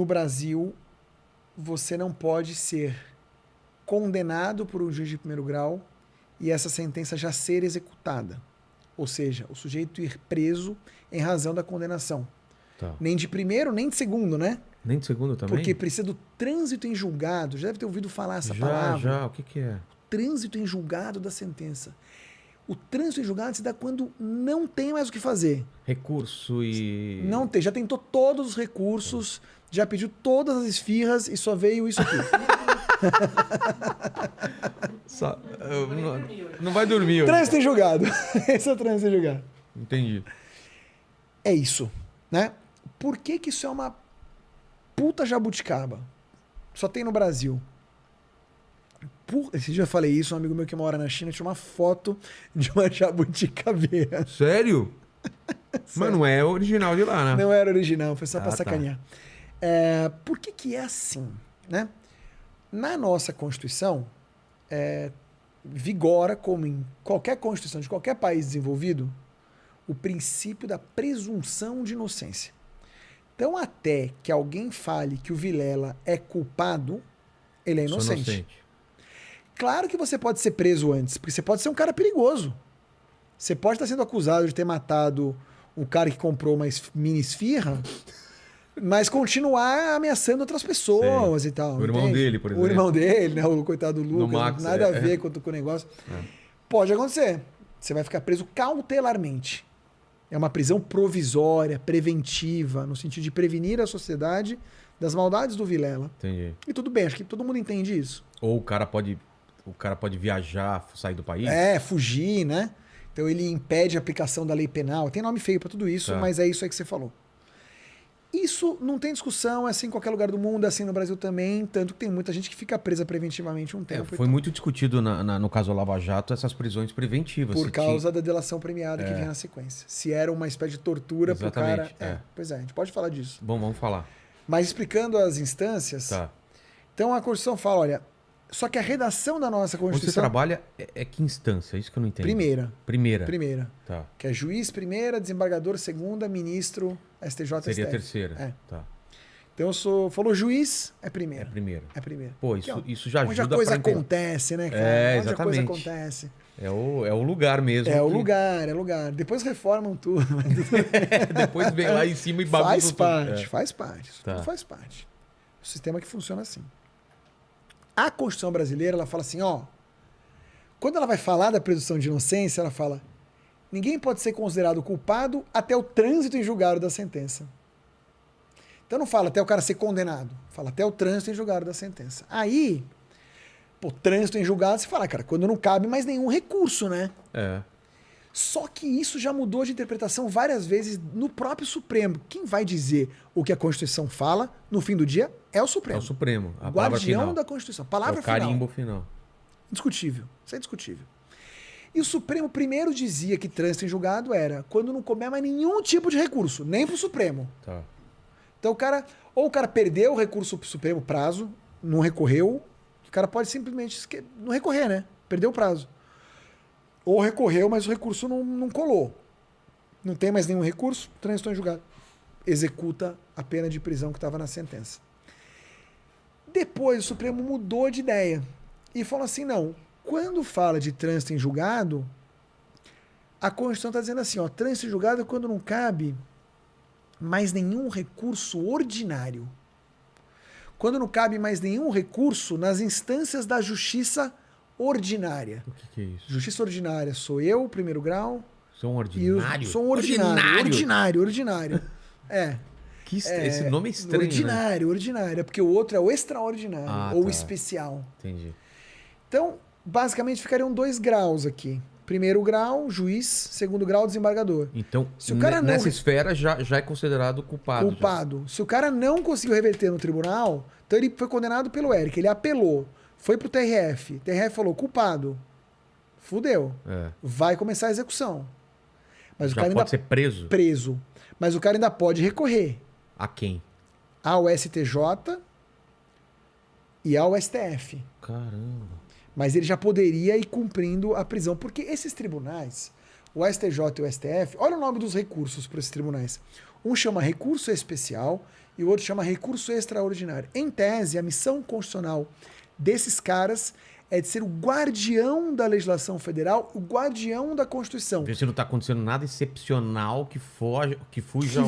Brasil, você não pode ser condenado por um juiz de primeiro grau e essa sentença já ser executada. Ou seja, o sujeito ir preso em razão da condenação. Tá. Nem de primeiro, nem de segundo, né? Nem de segundo também? Porque precisa do trânsito em julgado. Já deve ter ouvido falar essa palavra. Já. O que é? Trânsito em julgado da sentença. O trânsito em julgado se dá quando não tem mais o que fazer. Recurso e... Não tem. Já tentou todos os recursos, já pediu todas as esfirras e só veio isso aqui. Não vai dormir hoje. Trânsito em julgado. Esse é o trânsito em julgado. Entendi. É isso, né? Por que que isso é uma puta jabuticaba? Só tem no Brasil. Esse dia eu falei isso, um amigo meu que mora na China tinha uma foto de uma jabuticabeira. Sério? Mas não é original de lá, né? Não era original, foi só pra Tá. sacanear. Por que que é assim, né? Na nossa Constituição, vigora, como em qualquer Constituição de qualquer país desenvolvido, o princípio da presunção de inocência. Então, até que alguém fale que o Vilela é culpado, ele é inocente. Claro que você pode ser preso antes, porque você pode ser um cara perigoso. Você pode estar sendo acusado de ter matado um cara que comprou uma mini esfirra, mas continuar ameaçando outras pessoas e tal. O irmão dele, por exemplo. O irmão dele, né? O coitado do Lucas, Max, nada a ver com o negócio. Pode acontecer. Você vai ficar preso cautelarmente. É uma prisão provisória, preventiva, no sentido de prevenir a sociedade das maldades do Vilela. Entendi. E tudo bem, acho que todo mundo entende isso. Ou o cara pode viajar, sair do país? Fugir, né? Então ele impede a aplicação da lei penal. Tem nome feio pra tudo isso, mas é isso aí que você falou. Isso não tem discussão, é assim em qualquer lugar do mundo, é assim no Brasil também, tanto que tem muita gente que fica presa preventivamente um tempo. Foi muito discutido no caso Lava Jato essas prisões preventivas. Por causa da delação premiada que vem na sequência. Se era uma espécie de tortura pro cara... Pois é, a gente pode falar disso. Bom, vamos falar. Mas explicando as instâncias, então a Constituição fala, olha, só que a redação da nossa Constituição... Onde você trabalha é que instância? Isso que eu não entendo. Primeira. Tá. Que é juiz primeira, desembargador segunda, ministro, STJ, Seria STF. terceira. Tá. Então falou juiz, é primeira. É primeira. Pô, isso já ajuda onde a coisa acontece, né, cara? Onde a coisa acontece. É o lugar mesmo. É o lugar. Depois reformam tudo. Depois vem lá em cima e bagunça tudo. Faz parte. Tudo faz parte. O sistema que funciona assim. A Constituição brasileira, ela fala assim, quando ela vai falar da presunção de inocência, ela fala, ninguém pode ser considerado culpado até o trânsito em julgado da sentença. Então não fala até o cara ser condenado, fala até o trânsito em julgado da sentença. Aí, trânsito em julgado, você fala, cara, quando não cabe mais nenhum recurso, né? Só que isso já mudou de interpretação várias vezes no próprio Supremo. Quem vai dizer o que a Constituição fala, no fim do dia, é o Supremo. É o Supremo. A guardião da Constituição. Palavra final. É o carimbo final. Indiscutível. Isso é indiscutível. E o Supremo primeiro dizia que trânsito em julgado era quando não couber mais nenhum tipo de recurso, nem pro Supremo. Tá. Então o cara perdeu o recurso pro Supremo, prazo, não recorreu, o cara pode simplesmente não recorrer, né? Perdeu o prazo. Ou recorreu, mas o recurso não colou. Não tem mais nenhum recurso, trânsito em julgado. Executa a pena de prisão que estava na sentença. Depois o Supremo mudou de ideia e falou assim, não, quando fala de trânsito em julgado, a Constituição está dizendo assim, trânsito em julgado é quando não cabe mais nenhum recurso ordinário. Quando não cabe mais nenhum recurso nas instâncias da justiça ordinária. O que é isso? Justiça ordinária sou eu, primeiro grau. Sou um ordinário? Sou um ordinário. Esse nome é estranho, né? Ordinário. É porque o outro é o extraordinário ou especial. Entendi. Então, basicamente, ficariam 2 graus aqui. Primeiro grau, juiz. Segundo grau, desembargador. Então, se o cara nessa esfera já é considerado culpado. Se o cara não conseguiu reverter no tribunal, então ele foi condenado pelo Eric. Ele apelou. Foi pro TRF. O TRF falou, culpado. Fudeu. Vai começar a execução. Mas o cara pode ser preso? Preso. Mas o cara ainda pode recorrer. A quem? Ao STJ e ao STF. Caramba. Mas ele já poderia ir cumprindo a prisão. Porque esses tribunais, o STJ e o STF, olha o nome dos recursos para esses tribunais. Um chama recurso especial e o outro chama recurso extraordinário. Em tese, a missão constitucional desses caras é de ser o guardião da legislação federal, o guardião da Constituição. Ver se não está acontecendo nada excepcional que fuja... Que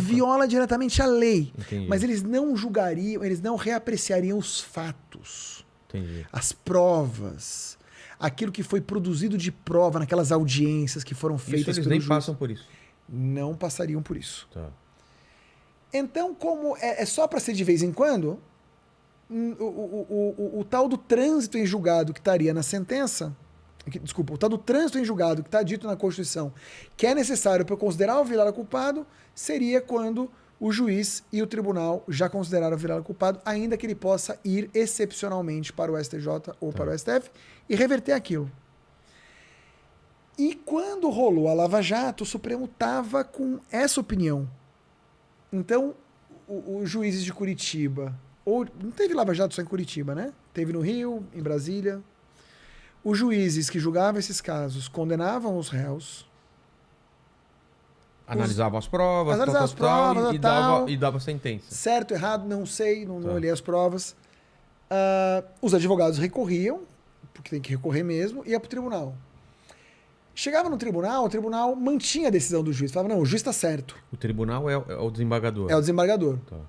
viola diretamente a lei. Entendi. Mas eles não julgariam, eles não reapreciariam os fatos, Entendi. as provas, aquilo que foi produzido de prova naquelas audiências que foram feitas Isso eles pelo nem juiz. passam por isso. Não passariam por isso. Tá. Então, como é só para ser de vez em quando, o tal do trânsito em julgado que estaria na sentença, desculpa, o tal do trânsito em julgado que está dito na Constituição, que é necessário para considerar o Vilela culpado, seria quando o juiz e o tribunal já consideraram o Vilela culpado, ainda que ele possa ir excepcionalmente para o STJ ou para o STF e reverter aquilo. E quando rolou a Lava Jato, o Supremo estava com essa opinião. Então, os juízes de Curitiba, não teve Lava Jato só em Curitiba, né? Teve no Rio, em Brasília. Os juízes que julgavam esses casos condenavam os réus. Analisavam as provas, Analisavam as provas, e dava sentença. Certo, errado, não sei, não olhei as provas. Os advogados recorriam, porque tem que recorrer mesmo, e ia para o tribunal. Chegava no tribunal, o tribunal mantinha a decisão do juiz. Falava, não, o juiz está certo. O tribunal é o desembargador. É o desembargador. Tá.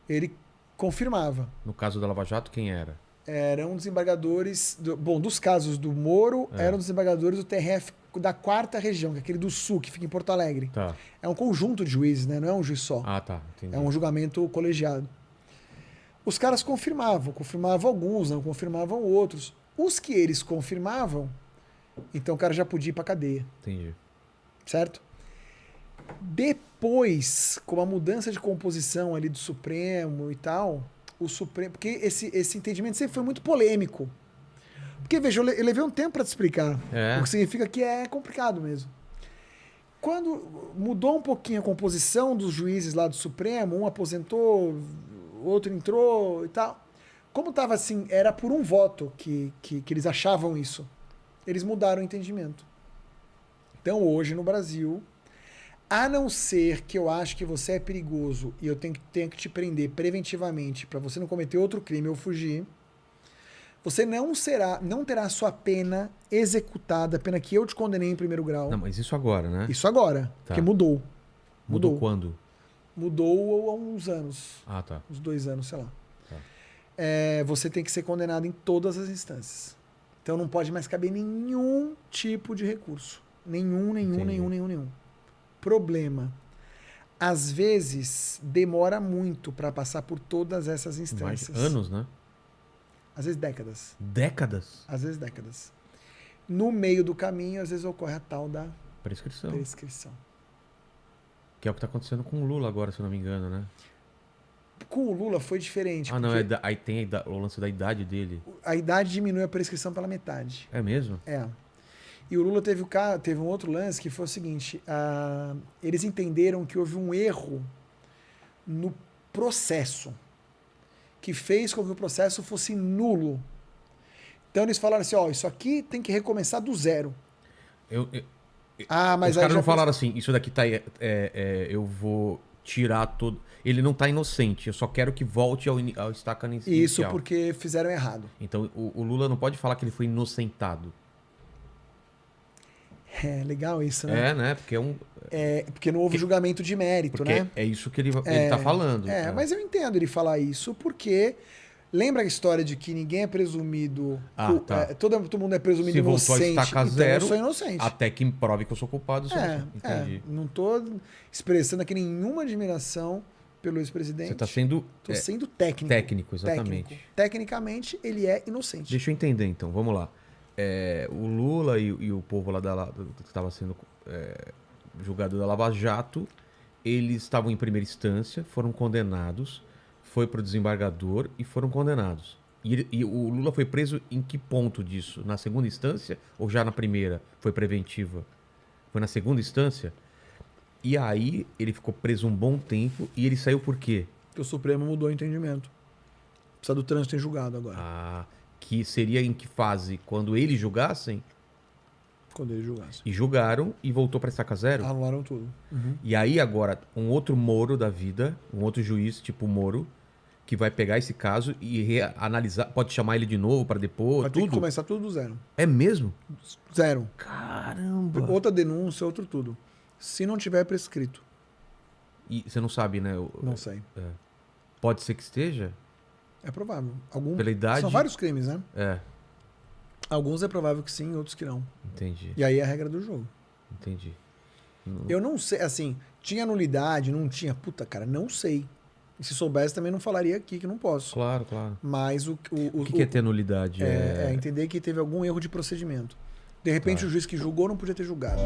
Ele confirmava. No caso da Lava Jato, quem era? Eram desembargadores... dos casos do Moro, eram desembargadores do TRF da 4ª região, que é aquele do Sul, que fica em Porto Alegre. Tá. É um conjunto de juízes, né? Não é um juiz só. Ah, tá. Entendi. É um julgamento colegiado. Os caras confirmavam alguns, não confirmavam outros. Os que eles confirmavam, então o cara já podia ir pra cadeia. Entendi. Certo? Depois, com a mudança de composição ali do Supremo e tal, o Supremo... Porque esse entendimento sempre foi muito polêmico. Porque, veja, eu levei um tempo para te explicar. O que significa que é complicado mesmo. Quando mudou um pouquinho a composição dos juízes lá do Supremo, um aposentou, o outro entrou e tal. Como estava assim, era por um voto que eles achavam isso. Eles mudaram o entendimento. Então, hoje no Brasil, a não ser que eu acho que você é perigoso e eu tenho que te prender preventivamente para você não cometer outro crime ou fugir, você não terá sua pena executada, a pena que eu te condenei em primeiro grau. Não, mas isso agora, né? Isso agora, Tá. porque mudou. Mudou quando? Mudou há uns anos. Ah, tá. Uns 2 anos, sei lá. Tá. Você tem que ser condenado em todas as instâncias. Então não pode mais caber nenhum tipo de recurso. Nenhum. Problema. Às vezes, demora muito para passar por todas essas instâncias. Mais anos, né? Às vezes décadas. Décadas? Às vezes décadas. No meio do caminho, às vezes ocorre a tal da prescrição. Que é o que está acontecendo com o Lula agora, se eu não me engano, né? Com o Lula foi diferente. Ah, não, aí tem o lance da idade dele. A idade diminui a prescrição pela metade. É mesmo? É. E o Lula teve um outro lance que foi o seguinte, eles entenderam que houve um erro no processo, que fez com que o processo fosse nulo. Então eles falaram assim, isso aqui tem que recomeçar do zero. Mas os caras não falaram assim, isso daqui tá... eu vou tirar todo... Ele não tá inocente, eu só quero que volte ao estaca inicial. Isso porque fizeram errado. Então o Lula não pode falar que ele foi inocentado. É legal isso, né? Né? Porque porque não houve julgamento de mérito, né? É isso que ele tá falando. Mas eu entendo ele falar isso porque... Lembra a história de que ninguém é presumido... todo mundo é presumido Se inocente. Se voltou a estaca então zero, eu sou inocente. Até que prove que eu sou culpado. Entendi. Não estou expressando aqui nenhuma admiração pelo ex-presidente. Você está sendo... Estou sendo técnico. Técnico, exatamente. Tecnicamente, ele é inocente. Deixa eu entender, então. Vamos lá. O Lula e o povo lá que estava sendo julgado da Lava Jato, eles estavam em primeira instância, foram condenados, foi para o desembargador e foram condenados. E o Lula foi preso em que ponto disso? Na segunda instância ou já na primeira? Foi preventiva? Foi na segunda instância? E aí ele ficou preso um bom tempo e ele saiu por quê? Porque o Supremo mudou o entendimento. Precisa do trânsito em julgado agora. Que seria em que fase? Quando eles julgassem? Quando eles julgassem. E julgaram e voltou pra estaca zero. Anularam tudo. Uhum. E aí agora, um outro Moro da vida, um outro juiz tipo Moro, que vai pegar esse caso e reanalisar, pode chamar ele de novo pra depor, Vai ter que tudo. começar tudo do zero. É mesmo? Zero. Caramba! Outra denúncia, outro tudo. Se não tiver prescrito. E você não sabe, né? Não sei. Pode ser que esteja? É provável. Pela idade? São vários crimes, né? É, Alguns é provável que sim, outros que não. entendi. E aí é a regra do jogo. Entendi. Eu não sei, assim, tinha nulidade, não tinha? Puta, cara, não sei. E se soubesse também não falaria aqui que não posso. Claro, claro. Mas O que é ter nulidade? é entender que teve algum erro de procedimento. De repente Tá. o juiz que julgou não podia ter julgado.